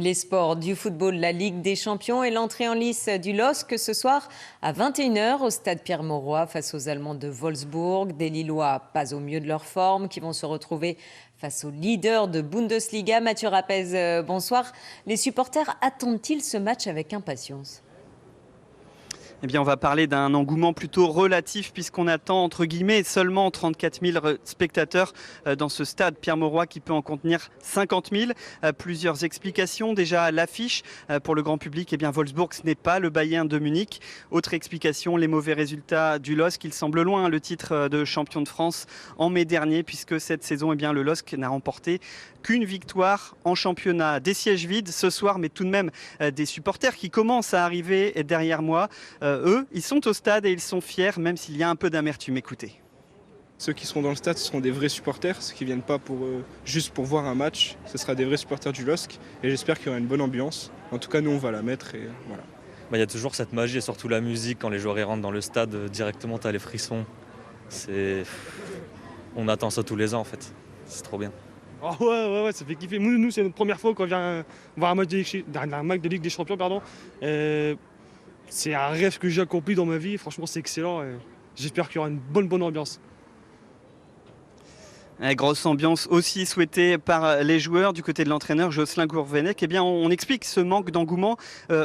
Les sports du football, la Ligue des Champions et l'entrée en lice du LOSC ce soir à 21h au stade Pierre-Mauroy face aux Allemands de Wolfsburg. Des Lillois pas au mieux de leur forme qui vont se retrouver face aux leaders de Bundesliga. Mathieu Rapez, bonsoir. Les supporters attendent-ils ce match avec impatience ? Eh bien, on va parler d'un engouement plutôt relatif puisqu'on attend, entre guillemets, seulement 34 000 spectateurs dans ce stade Pierre-Mauroy qui peut en contenir 50 000. Plusieurs explications. Déjà, l'affiche pour le grand public, eh bien, Wolfsburg, ce n'est pas le Bayern de Munich. Autre explication, les mauvais résultats du LOSC. Il semble loin le titre de champion de France en mai dernier puisque cette saison, eh bien, le LOSC n'a remporté qu'une victoire en championnat. Des sièges vides ce soir, mais tout de même des supporters qui commencent à arriver derrière moi. Eux, ils sont au stade et ils sont fiers, même s'il y a un peu d'amertume. Écoutez. Ceux qui seront dans le stade, ce seront des vrais supporters, ceux qui ne viennent pas juste pour voir un match. Ce sera des vrais supporters du LOSC et j'espère qu'il y aura une bonne ambiance. En tout cas, nous, on va la mettre et voilà. Il y a toujours cette magie et surtout la musique. Quand les joueurs rentrent dans le stade, directement, tu as les frissons. On attend ça tous les ans, en fait. C'est trop bien. Oh ouais, ça fait kiffer. Nous, c'est notre première fois qu'on vient voir un match de Ligue des Champions. C'est un rêve que j'ai accompli dans ma vie. Franchement, c'est excellent. J'espère qu'il y aura une bonne ambiance. Grosse ambiance aussi souhaitée par les joueurs du côté de l'entraîneur Jocelyn Gourvenec. Eh bien, on explique ce manque d'engouement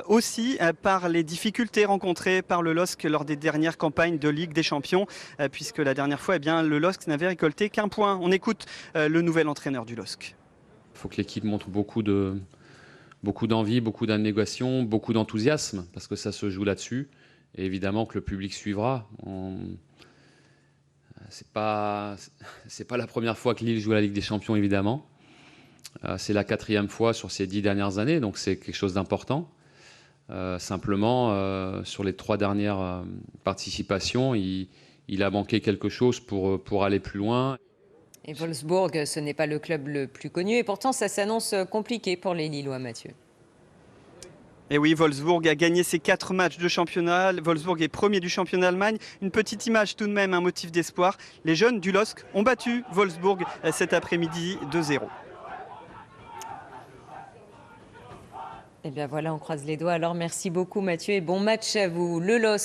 aussi par les difficultés rencontrées par le LOSC lors des dernières campagnes de Ligue des Champions, puisque la dernière fois, eh bien, le LOSC n'avait récolté qu'un point. On écoute le nouvel entraîneur du LOSC. Il faut que l'équipe montre beaucoup d'envie, beaucoup d'abnégation, beaucoup d'enthousiasme, parce que ça se joue là-dessus. Et évidemment que le public suivra. C'est pas la première fois que Lille joue à la Ligue des Champions, évidemment. C'est la 4e fois sur ces 10 dernières années, donc c'est quelque chose d'important. Simplement, sur les 3 dernières participations, il a manqué quelque chose pour aller plus loin. Et Wolfsburg, ce n'est pas le club le plus connu et pourtant ça s'annonce compliqué pour les Lillois, Mathieu. Et oui, Wolfsburg a gagné ses 4 matchs de championnat. Wolfsburg est premier du championnat d'Allemagne. Une petite image tout de même, un motif d'espoir. Les jeunes du LOSC ont battu Wolfsburg cet après-midi 2-0. Et bien voilà, on croise les doigts. Alors merci beaucoup Mathieu et bon match à vous. Le LOSC